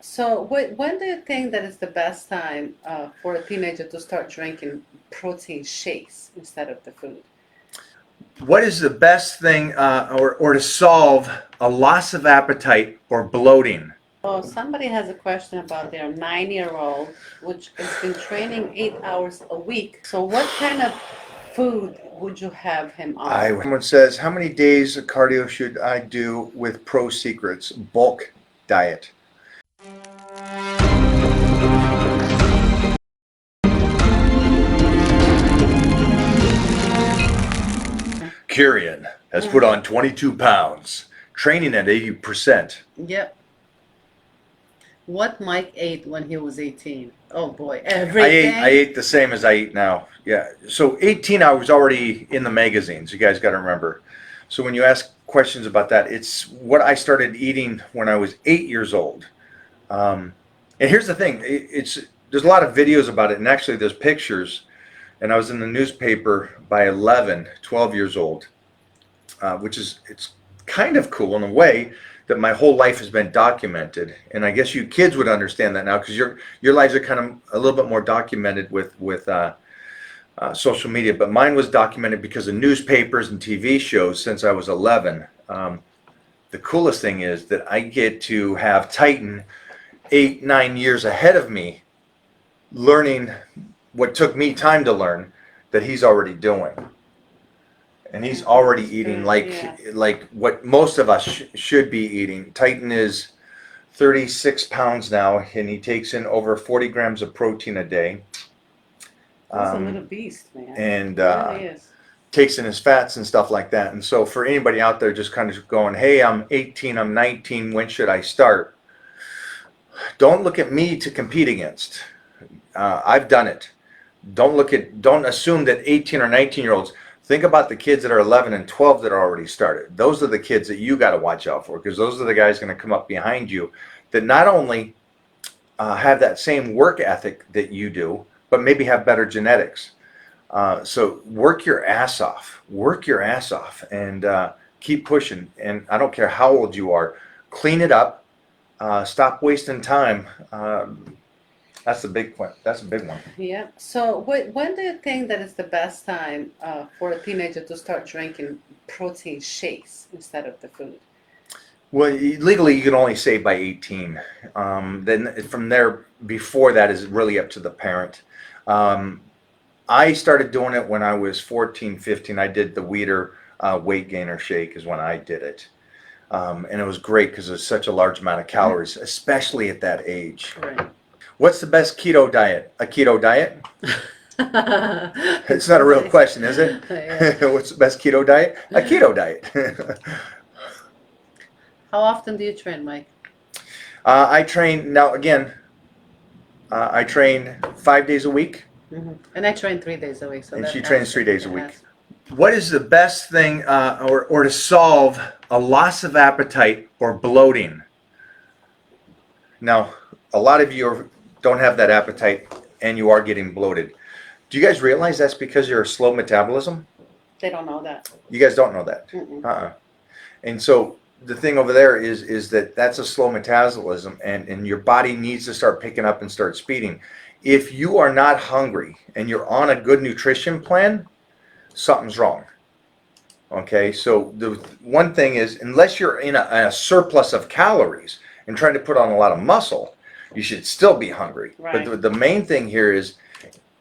So when do you think that is the best time for a teenager to start drinking protein shakes instead of the food? What is the best thing or to solve a loss of appetite or bloating? Oh, somebody has a question about their 9-year-old, which has been training 8 hours a week. So what kind of food would you have him on? Someone says, how many days of cardio should I do with Pro Secrets bulk diet? Kyrian has put on 22 pounds, training at 80%. Yep. What Mike ate when he was 18. Oh boy, I everything. ate the same as I eat now. Yeah. So 18, I was already in the magazines. You guys got to remember. So when you ask questions about that, it's what I started eating when I was 8 years old. And here's the thing: there's a lot of videos about it, and actually there's pictures. And I was in the newspaper by 11, 12 years old, which is it's kind of cool in a way that my whole life has been documented. And I guess you kids would understand that now because your lives are kind of a little bit more documented with social media. But mine was documented because of newspapers and TV shows since I was 11. The coolest thing is that I get to have Titan 8, 9 years ahead of me, learning what took me time to learn that he's already doing. And he's already eating like what most of us should be eating. Titan is 36 pounds now, and he takes in over 40 grams of protein a day. He's a little beast, man. And He really is. takes in his fats and stuff like that. And so for anybody out there just kind of going, hey, I'm 18, I'm 19, when should I start? Don't look at me to compete against. I've done it. Don't assume that 18 or 19-year-olds. Think about the kids that are 11 and 12 that are already started. Those are the kids that you got to watch out for, because those are the guys going to come up behind you that not only have that same work ethic that you do, but maybe have better genetics. So work your ass off. Work your ass off and keep pushing. And I don't care how old you are. Clean it up. Stop wasting time. That's the big point. That's a big one. Yeah. So when do you think that is the best time for a teenager to start drinking protein shakes instead of the food? Well, legally, you can only say by 18. Then from there, before that is really up to the parent. I started doing it when I was 14, 15. I did the Weeder weight gainer shake is when I did it. And it was great because it was such a large amount of calories, especially at that age. Right. What's the best keto diet? A keto diet? It's not a real question, is it? Yeah. What's the best keto diet? A keto diet. How often do you train, Mike? I train now again. I train 5 days a week. Mm-hmm. And I train 3 days a week. So And that she trains 3 days a that week. has- What is the best thing or to solve a loss of appetite or bloating? Now, a lot of you don't have that appetite and you are getting bloated. Do you guys realize that's because you're a slow metabolism? They don't know that. You guys don't know that. Mm-mm. And so the thing over there is that that's a slow metabolism, and your body needs to start picking up and start speeding. If you are not hungry and you're on a good nutrition plan, something's wrong. Okay, so the one thing is, unless you're in a surplus of calories and trying to put on a lot of muscle, you should still be hungry. Right. But the main thing here is,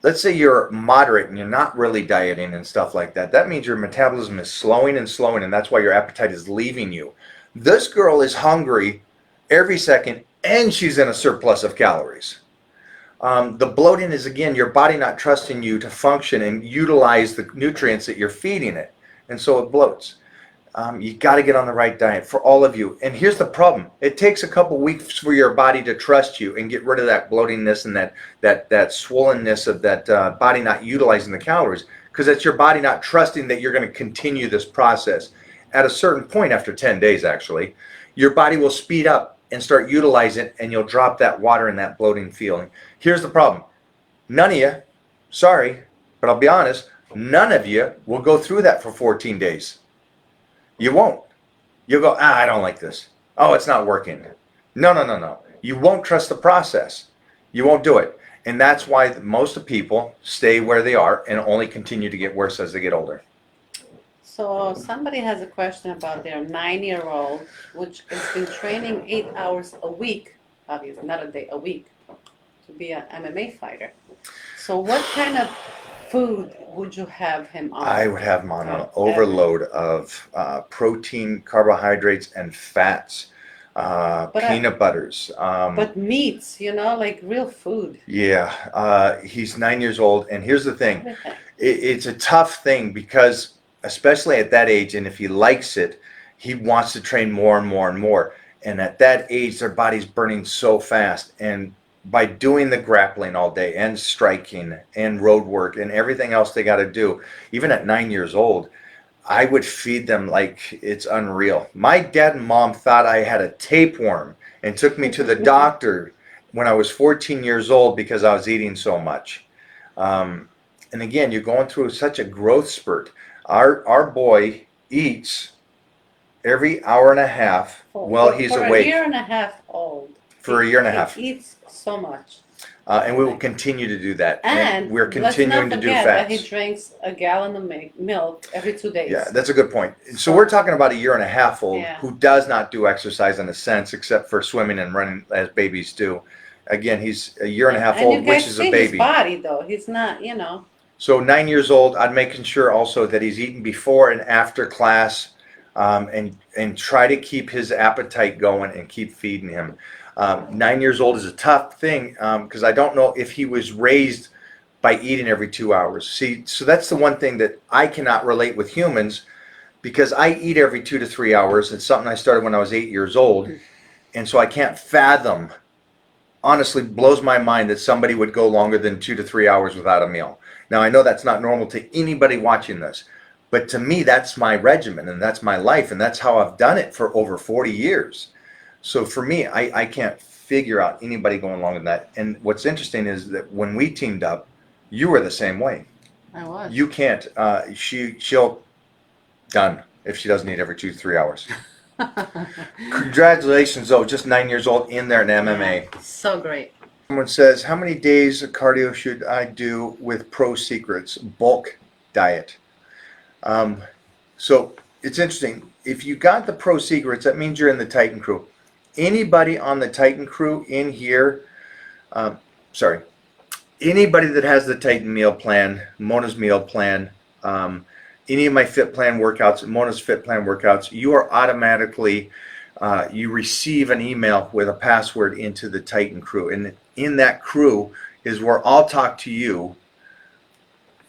let's say you're moderate and you're not really dieting and stuff like that. That means your metabolism is slowing and slowing, and that's why your appetite is leaving you. This girl is hungry every second, and she's in a surplus of calories. The bloating is, again, your body not trusting you to function and utilize the nutrients that you're feeding it. And so it bloats. You got to get on the right diet for all of you. And here's the problem. It takes a couple weeks for your body to trust you and get rid of that bloatingness and that swollenness of that body not utilizing the calories, because it's your body not trusting that you're going to continue this process. At a certain point, after 10 days actually, your body will speed up and start utilizing it, and you'll drop that water and that bloating feeling. Here's the problem. None of you, sorry, but I'll be honest, none of you will go through that for 14 days. You won't. You'll go, I don't like this. Oh, it's not working. No. you won't trust the process. You won't do it. And that's why most of people stay where they are and only continue to get worse as they get older. So somebody has a question about their 9-year-old, which has been training 8 hours a week, obviously not a day, a week, to be an MMA fighter. So what kind of food would you have him on? I would have him on an overload of protein, carbohydrates, and fats, peanut butters. But meats, like real food. Yeah, he's 9 years old, and here's the thing. Everything. It's a tough thing because, especially at that age, and if he likes it, he wants to train more and more and more. And at that age, their body's burning so fast. And by doing the grappling all day and striking and road work and everything else they got to do, even at 9 years old, I would feed them like it's unreal. My dad and mom thought I had a tapeworm and took me to the doctor when I was 14 years old because I was eating so much. And again, you're going through such a growth spurt. Our boy eats every hour and a half while he's awake. For a year and a half old. For a year and a half. He eats so much. And we will continue to do that. And we're continuing to do let's not forget that he fats. drinks a gallon of milk every 2 days. Yeah, that's a good point. So we're talking about a year and a half old who does not do exercise in a sense except for swimming and running as babies do. Again, he's a year and a half old, which is a baby. His body though, he's not, So 9 years old, I'm making sure also that he's eating before and after class, and try to keep his appetite going and keep feeding him. 9 years old is a tough thing because I don't know if he was raised by eating every 2 hours. See, so that's the one thing that I cannot relate with humans because I eat every 2 to 3 hours. It's something I started when I was 8 years old. And so I can't fathom, honestly, blows my mind that somebody would go longer than 2 to 3 hours without a meal. Now, I know that's not normal to anybody watching this, but to me, that's my regimen and that's my life. And that's how I've done it for over 40 years. So for me, I can't figure out anybody going longer than that. And what's interesting is that when we teamed up, you were the same way. I was. You can't, she'll, done if she doesn't eat every 2 to 3 hours. Congratulations, though, just 9 years old in there in MMA. Yeah, so great. Someone says, how many days of cardio should I do with Pro Secrets bulk diet? So it's interesting. If you got the Pro Secrets, that means you're in the Titan crew. Anybody on the Titan crew in here, anybody that has the Titan meal plan, Mona's meal plan, any of my Fit Plan workouts, Mona's Fit Plan workouts, you are automatically, you receive an email with a password into the Titan crew. And in that crew is where I'll talk to you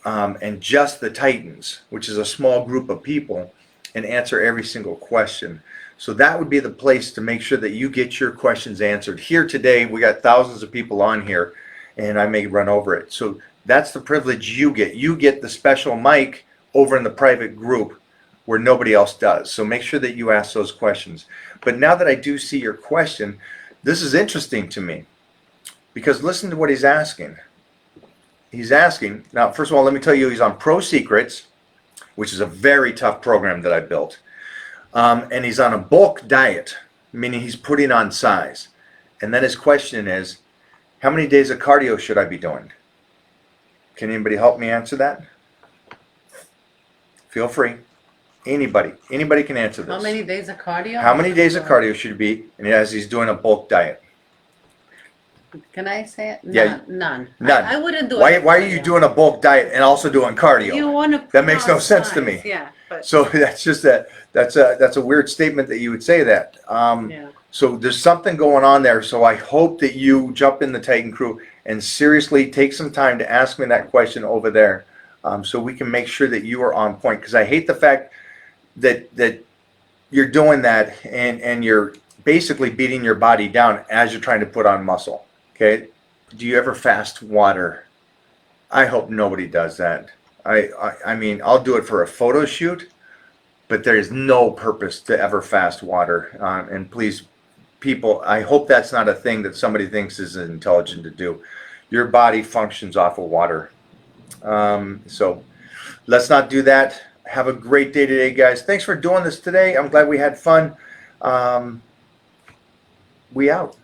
and just the Titans, which is a small group of people, and answer every single question. So that would be the place to make sure that you get your questions answered. Here today, we got thousands of people on here, and I may run over it. So that's the privilege you get. You get the special mic over in the private group where nobody else does. So make sure that you ask those questions. But now that I do see your question, this is interesting to me because listen to what he's asking. He's asking, now, first of all, let me tell you, he's on Pro Secrets, which is a very tough program that I built. And he's on a bulk diet, meaning he's putting on size. And then his question is, how many days of cardio should I be doing? Can anybody help me answer that? Feel free. Anybody can answer this. How many days of cardio? How many days of cardio should be, and as he's doing a bulk diet? Can I say it? Yeah. None. None. I wouldn't do Why it. are you doing a bulk diet and also doing cardio? You want to. That makes no sense to me. Yeah. But, So that's just that's a weird statement that you would say that. yeah. So there's something going on there. So I hope that you jump in the Titan crew and seriously take some time to ask me that question over there, so we can make sure that you are on point. Because I hate the fact that you're doing that and you're basically beating your body down as you're trying to put on muscle. Okay? Do you ever fast water? I hope nobody does that. I mean, I'll do it for a photo shoot, but there is no purpose to ever fast water. And please, people, I hope that's not a thing that somebody thinks is intelligent to do. Your body functions off of water. So let's not do that. Have a great day today, guys. Thanks for doing this today. I'm glad we had fun. We out.